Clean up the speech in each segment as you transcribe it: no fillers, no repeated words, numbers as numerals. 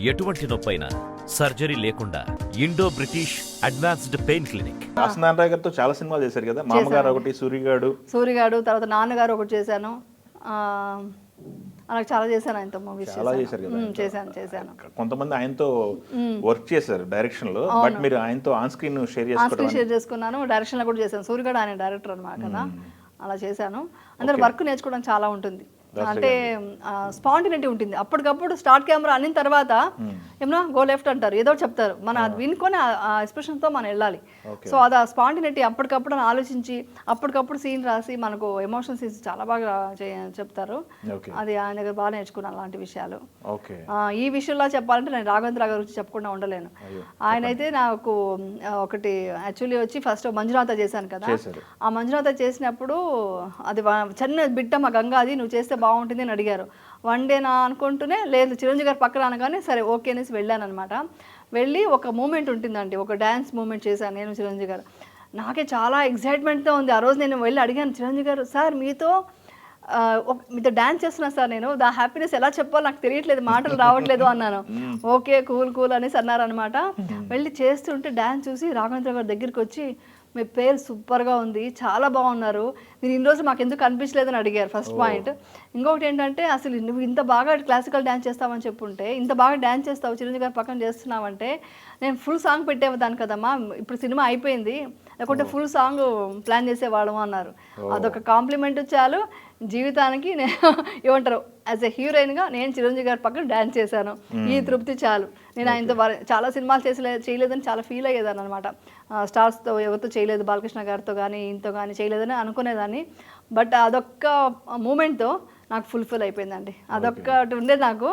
ఎటువంటి నొప్పైనా సర్జరీ లేకుండా Indo British advanced pain clinic. Narayana గారితో చాలా సినిమాలు చేశారు కదా, మామగారు ఒకటి, సూరిగాడు, తర్వాత నాన్నగారు ఒకటి చేశాను. అలా చాలా చేశాను, ఆయనతో మూవీస్ చాలా చేశారు కదా. చేశాను. కొంతమంది ఆయనతో వర్క్ చేశారు డైరెక్షన్ లో, బట్ మీరు ఆయనతో ఆన్ స్క్రీన్ షేర్ చేసుకున్నాను. డైరెక్షన్ లో కూడా చేశాను. సూరిగాడు ఆయన డైరెక్టర్ అన్నమాట కదా, అలా చేశాను. అందరూ వర్క్ నేర్చుకోవడం చాలా ఉంటుంది, అంటే స్పాంటినిటీ ఉంటుంది. అప్పటికప్పుడు స్టార్ట్ కెమెరా అన్నిన తర్వాత ఏమన్నా గో లెఫ్ట్ అంటారు, ఏదో చెప్తారు, మనం అది వినుకొని ఆ ఎక్స్ప్రెషన్తో మనం వెళ్ళాలి. సో అది ఆ స్పాంటినిటీ అప్పటికప్పుడు ఆలోచించి అప్పటికప్పుడు సీన్ రాసి మనకు ఎమోషన్ సీన్స్ చాలా బాగా చెప్తారు. అది ఆయన దగ్గర బాగా నేర్చుకున్నాను అలాంటి విషయాలు. ఈ విషయంలో చెప్పాలంటే నేను రాఘవేంద్ర గారి గురించి చెప్పకుండా ఉండలేను. ఆయన అయితే నాకు ఒకటి యాక్చువల్లీ వచ్చి ఫస్ట్ మంజునాథ చేశాను కదా, ఆ మంజునాథ చేసినప్పుడు అది చిన్న బిడ్డ మా గంగాది నువ్వు చేస్తే బాగుంటుంది అని అడిగారు. వన్ డే నా అనుకుంటూనే లేదు చిరంజీవి గారు పక్కన అనగానే సరే ఓకే అనేసి వెళ్ళాను అనమాట. వెళ్ళి ఒక మూమెంట్ ఉంటుందండి, ఒక డ్యాన్స్ మూమెంట్ చేశాను నేను చిరంజీవి గారు. నాకే చాలా ఎక్సైట్మెంట్తో ఉంది. ఆ రోజు నేను వెళ్ళి అడిగాను చిరంజీవి గారు, సార్ మీతో డ్యాన్స్ చేస్తున్నా సార్, నేను దా హ్యాపీనెస్ ఎలా చెప్పాలో నాకు తెలియట్లేదు, మాటలు రావట్లేదు అన్నాను. ఓకే కూల్ అనేసి అన్నారనమాట. వెళ్ళి చేస్తుంటే డ్యాన్స్ చూసి రాఘవేంద్ర గారి దగ్గరికి వచ్చి మీ పేరు సూపర్గా ఉంది, చాలా బాగున్నారు, మీరు ఇన్ని రోజులు మాకు ఎందుకు కనిపించలేదని అడిగారు ఫస్ట్ పాయింట్. ఇంకొకటి ఏంటంటే అసలు నువ్వు ఇంత బాగా క్లాసికల్ డ్యాన్స్ చేస్తావని చెప్పుంటే, ఇంత బాగా డ్యాన్స్ చేస్తావు చిరంజీవి గారి పక్కన చేస్తున్నావంటే నేను ఫుల్ సాంగ్ పెట్టేదాన్ని కదమ్మా, ఇప్పుడు సినిమా అయిపోయింది, లేకుంటే ఫుల్ సాంగ్ ప్లాన్ చేసేవాళ్ళము అన్నారు. అదొక కాంప్లిమెంట్ చాలు జీవితానికి. నేను ఏమంటారు, యాజ్ ఎ హీరోయిన్గా నేను చిరంజీవి గారి పక్కన డ్యాన్స్ చేశాను, ఈ తృప్తి చాలు. నేను ఆయనతో చాలా సినిమాలు చేయలేదని చాలా ఫీల్ అయ్యేదాన్ని అనమాట. స్టార్స్తో ఎవరితో చేయలేదు, బాలకృష్ణ గారితో కానీ ఇంతో కానీ చేయలేదని అనుకునేదాన్ని. బట్ అదొక్క మూమెంట్తో నాకు ఫుల్ఫిల్ అయిపోయిందండి. అదొక్కటి ఉండేది నాకు.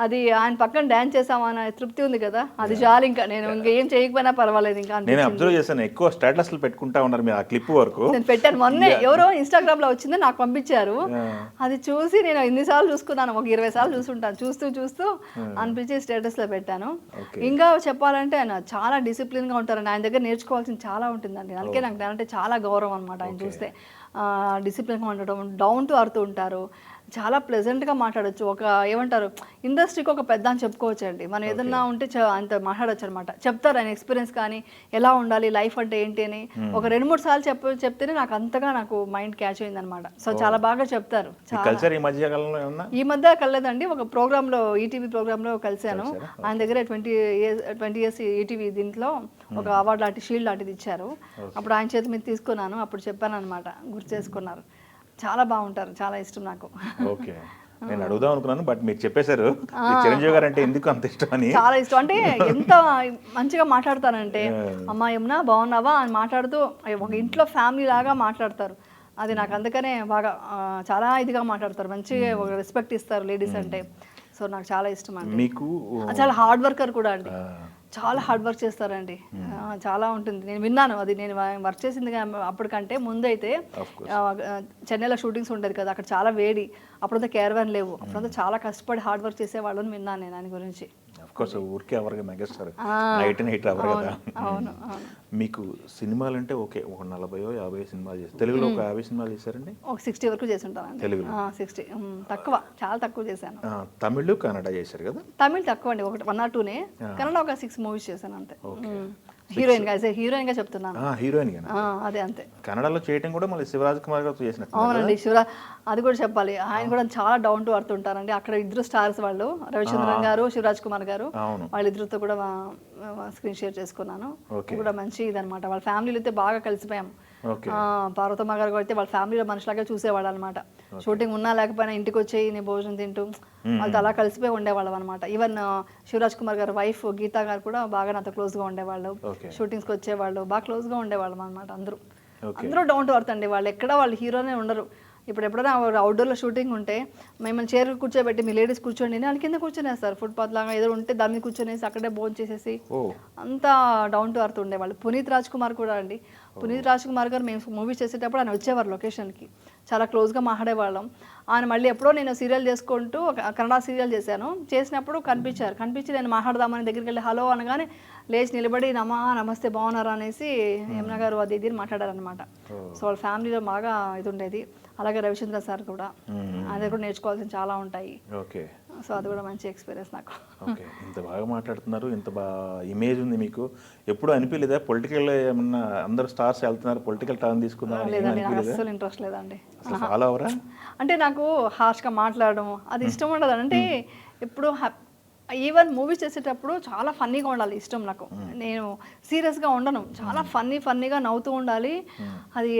అది ఆయన పక్కన డ్యాన్స్ చేసామన్న తృప్తి ఉంది కదా, అది చాలు. ఇంకా నేను ఇంకేం చేయకపోయినా పర్వాలేదు. ఇంకా నేను అబ్జర్వ్ చేశాను, ఎక్కువ స్టేటస్లు పెట్టుకుంటా ఉన్నారు మీరు ఆ క్లిప్ వరకు. నేను పెట్టాను మొన్నే, ఎవరో ఇన్స్టాగ్రామ్ లో వచ్చింది నాకు పంపించారు. అది చూసి నేను ఎన్నిసార్లు చూసుకున్నాను, ఒక 20 సార్లు చూసుంటాను. చూస్తూ అనిపించి స్టేటస్ లో పెట్టాను. ఇంకా చెప్పాలంటే ఆయన చాలా డిసిప్లిన్ గా ఉంటారండి. ఆయన దగ్గర నేర్చుకోవాల్సింది చాలా ఉంటుందండి. అందుకే నాకు అంటే చాలా గౌరవం అనమాట. ఆయన చూస్తే డిసిప్లిన్గా ఉండడం, డౌన్ టు అర్త్ ఉంటారు, చాలా ప్లెజెంట్గా మాట్లాడచ్చు. ఒక ఏమంటారు, ఇండస్ట్రీకి ఒక పెద్ద అని చెప్పుకోవచ్చు అండి. మనం ఏదన్నా ఉంటే అంత మాట్లాడచ్చు అనమాట. చెప్తారు ఆయన ఎక్స్పీరియన్స్ కానీ ఎలా ఉండాలి లైఫ్ అంటే ఏంటి అని. ఒక 2-3 సార్లు చెప్తేనే నాకు అంతగా నాకు మైండ్ క్యాచ్ అయింది అనమాట. సో చాలా బాగా చెప్తారు. ఈ మధ్య కలలేదండి, ఒక ప్రోగ్రాంలో ఈటీవీ ప్రోగ్రాంలో కలిశాను. ఆయన దగ్గర 20 ఇయర్స్ ఈటీవీ దీంట్లో ఒక అవార్డు లాంటి షీల్డ్ లాంటిది ఇచ్చారు. అప్పుడు ఆయన చేతి మీద తీసుకున్నాను, అప్పుడు చెప్పాను అనమాట, గుర్తు చేసుకున్నారు. చాలా బాగుంటారు, చాలా ఇష్టం నాకు. ఓకే, నేను అడుగుదాం అనుకున్నాను బట్ మీరు చెప్పేశారు చిరంజీవి గారు అంటే ఎందుకు అంత ఇష్టం అని. చాలా ఇష్టం, అంటే ఎంత మంచిగా మాట్లాడతారంటే అమ్మా ఏమన్నా బాగున్నావా అని మాట్లాడుతూ ఒక ఇంట్లో ఫ్యామిలీ లాగా మాట్లాడతారు. అది నాకు అందుకనే బాగా చాలా ఇదిగా మాట్లాడతారు, మంచిగా ఒక రెస్పెక్ట్ ఇస్తారు లేడీస్ అంటే. సో నాకు చాలా ఇష్టం అండి. మీకు చాలా హార్డ్ వర్కర్ కూడా అండి, చాలా హార్డ్ వర్క్ చేస్తారండి. చాలా ఉంటుంది, నేను విన్నాను. అది నేను వర్క్ చేసింది అప్పటికంటే ముందు అయితే చెన్నైలో షూటింగ్స్ ఉండేది కదా, అక్కడ చాలా వేడి, అప్పుడంతా కేర్వాన్ లేవు, అప్పుడంతా చాలా కష్టపడి హార్డ్ వర్క్ చేసేవాళ్ళని విన్నాను నేను దాని గురించి. ఊరికే ఎవరికి మెగాస్టార్ నైట్ అవర్ కదా. మీకు సినిమాలు అంటే ఓకే, ఒక 40-50 సినిమాలు చేస్తారు. తెలుగులో ఒక 50 సినిమాలు చేశారండి? ఒక 60 వరకు చేసి ఉంటాను తెలుగులో. 60 తక్కువ, చాలా తక్కువ చేశాను. తమిళ్ కన్నడ చేశారు కదా? తమిళ్ తక్కువ అండి, 1 or 2నే. కన్నడ ఒక 6 మూవీస్ చేశాను అంతే. హీరోయిన్ గా చెప్తున్నాను. అదే అంతే. కన్నడలో చేయడం కూడా మళ్ళీ శివరాజ్ కుమార్ గారితో చేసినట్టు. అవునండి, అది కూడా చెప్పాలి. ఆయన కూడా చాలా డౌన్ టు అర్త్ ఉంటారండి. అక్కడ 2 స్టార్స్ వాళ్ళు, రవిచంద్రన్ గారు, శివరాజ్ కుమార్ గారు, వాళ్ళిద్దరితో కూడా స్క్రీన్ షేర్ చేసుకున్నాను. కూడా మంచి ఇదనమాట. వాళ్ళ ఫ్యామిలీలో అయితే బాగా కలిసిపోయాం. పార్వతమ్మ గారు అయితే వాళ్ళ ఫ్యామిలీలో మనుషులాగా చూసేవాళ్ళు అనమాట. షూటింగ్ ఉన్నా లేకపోయినా ఇంటికి వచ్చేయి నేను భోజనం తింటూ వాళ్ళతో అలా కలిసిపోయి ఉండేవాళ్ళం అనమాట. ఈవెన్ శివరాజ్ కుమార్ గారు వైఫ్ గీతా గారు కూడా బాగా నాతో క్లోజ్గా ఉండేవాళ్ళు. షూటింగ్స్కి వచ్చేవాళ్ళు, బాగా క్లోజ్గా ఉండేవాళ్ళం అనమాట. అందరూ డౌన్ టు అర్త్ అండి. వాళ్ళు ఎక్కడ వాళ్ళు హీరోనే ఉండరు. ఇప్పుడు ఎప్పుడైనా అవుట్డోర్లో షూటింగ్ ఉంటే మిమ్మల్ని చైర్ కూర్చోబెట్టి మీ లేడీస్ కూర్చోండి, వాళ్ళ కింద కూర్చొనేస్తారు. ఫుట్పాత్ లాగా ఏదో ఉంటే దాని మీద కూర్చొనేసి అక్కడే భోజనం చేసేసి అంతా డౌన్ టు అర్త్ ఉండేవాళ్ళు. పునీత్ రాజ్ కుమార్ కూడా అండి. పునీత్ రాజ్ కుమార్ గారు మేము మూవీ చేసేటప్పుడు ఆయన వచ్చేవారు లొకేషన్కి, చాలా క్లోజ్గా మాట్లాడేవాళ్ళం. ఆయన మళ్ళీ ఎప్పుడో నేను సీరియల్ చేసుకుంటూ కన్నడ సీరియల్ చేసినప్పుడు కనిపించి నేను మాట్లాడదామని దగ్గరికి వెళ్ళి హలో అనగానే లేచి నిలబడి నమస్తే బాగున్నారా అనేసి యమున గారు అది ఇది మాట్లాడారనమాట. సో వాళ్ళ ఫ్యామిలీలో బాగా ఇది ఉండేది. అలాగే రవిచంద్ర సార్ కూడా, ఆయన కూడా నేర్చుకోవాల్సిన చాలా ఉంటాయి. సో అది కూడా మంచి ఎక్స్పీరియన్స్ నాకు. ఓకే, ఇంత బాగా మాట్లాడుతున్నారు, ఇంత బాగా ఇమేజ్ ఉంది మీకు. ఎప్పుడు అనిపించలేదా పొలిటికల్ ఏమన్నా అందరు స్టార్స్ వెళ్తున్నారు పొలిటికల్ టర్న్ తీసుకుందాం? లేదండి, నాకు అస్సలు ఇంట్రెస్ట్ లేదండి. అసలు ఫాలో అవరా? అంటే నాకు హార్ష్గా మాట్లాడడం అది ఇష్టం ఉండదు. అంటే ఎప్పుడు ఈవెన్ మూవీస్ చేసేటప్పుడు చాలా ఫన్నీగా ఉండాలి ఇష్టం నాకు. నేను సీరియస్గా ఉండను, చాలా ఫన్నీగా నవ్వుతూ ఉండాలి. అది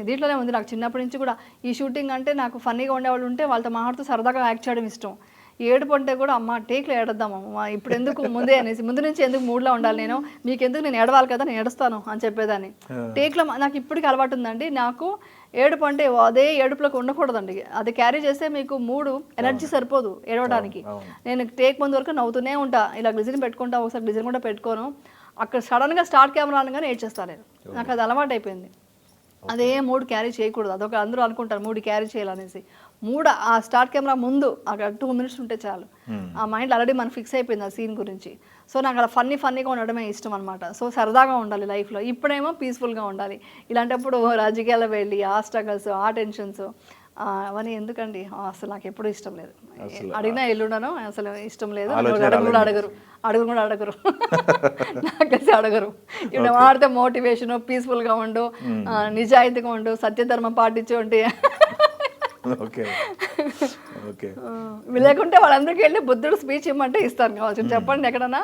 దీంట్లోనే ఉంది నాకు చిన్నప్పటి నుంచి కూడా. ఈ షూటింగ్ అంటే నాకు ఫన్నీగా ఉండేవాళ్ళు ఉంటే వాళ్ళతో మాట్లాడుతూ సరదాగా యాక్ట్ చేయడం ఇష్టం. ఏడుపు అంటే కూడా అమ్మ టేక్లో ఏడద్దామమ్మ, ఇప్పుడు ఎందుకు ముందే అనేసి ముందు నుంచి ఎందుకు మూడ్లో ఉండాలి, మీకు ఎందుకు, నేను ఏడవాలి కదా, నేను ఏడుస్తాను అని చెప్పేదాన్ని. టేక్లో నాకు ఇప్పటికి అలవాటు ఉందండి. నాకు ఏడుపు అంటే అదే ఏడుపులోకి ఉండకూడదండి, అది క్యారీ చేస్తే మీకు మూడు ఎనర్జీ సరిపోదు ఏడవడానికి. నేను టేక్ ముందు వరకు నవ్వుతూనే ఉంటా, ఇలా గ్లిజరిన్ పెట్టుకుంటా, ఒకసారి గ్లిజరిన్ కూడా పెట్టుకోను. అక్కడ సడన్గా స్టార్ట్ కెమెరా అనగానే ఏడ్చేస్తాను నేను. నాకు అది అలవాటు అయిపోయింది. అదే మూడు క్యారీ చేయకూడదు, అదొక అందరూ అనుకుంటారు మూడు క్యారీ చేయాలనేసి. ఆ స్టార్ట్ కెమెరా ముందు అక్కడ 2 minutes ఉంటే చాలు. ఆ మైండ్ ఆల్రెడీ మనం ఫిక్స్ అయిపోయింది ఆ సీన్ గురించి. సో నాకు అలా ఫన్నీగా ఉండడమే ఇష్టం అనమాట. సో సరదాగా ఉండాలి లైఫ్లో. ఇప్పుడేమో పీస్ఫుల్గా ఉండాలి. ఇలాంటప్పుడు రాజకీయాల్లో వెళ్ళి ఆ స్ట్రగల్స్, ఆ టెన్షన్స్ అవన్నీ ఎందుకండి, అసలు నాకు ఎప్పుడు ఇష్టం లేదు. అడిగినా ఎల్లుండను, అసలు ఇష్టం లేదు. అడుగురు కూడా అడగరు నాకేసి అడగరు. ఇప్పుడు వాడితే మోటివేషన్, పీస్ఫుల్గా ఉండు, నిజాయితీగా ఉండు, సత్యధర్మం పాటించు అంటే లేకుంటే వాళ్ళందరికీ వెళ్ళి బుద్ధుడు స్పీచ్ ఇవ్వమంటే ఇస్తాను కావచ్చు. చెప్పండి ఎక్కడన్నా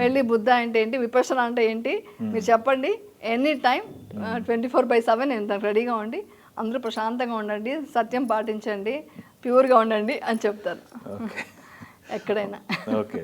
వెళ్ళి బుద్ధ అంటే ఏంటి, విపర్సన అంటే ఏంటి మీరు చెప్పండి. ఎనీ టైం 24/7 నేను రెడీగా ఉండి, అందరూ ప్రశాంతంగా ఉండండి, సత్యం పాటించండి, ప్యూర్గా ఉండండి అని చెప్తాను ఎక్కడైనా. ఓకే.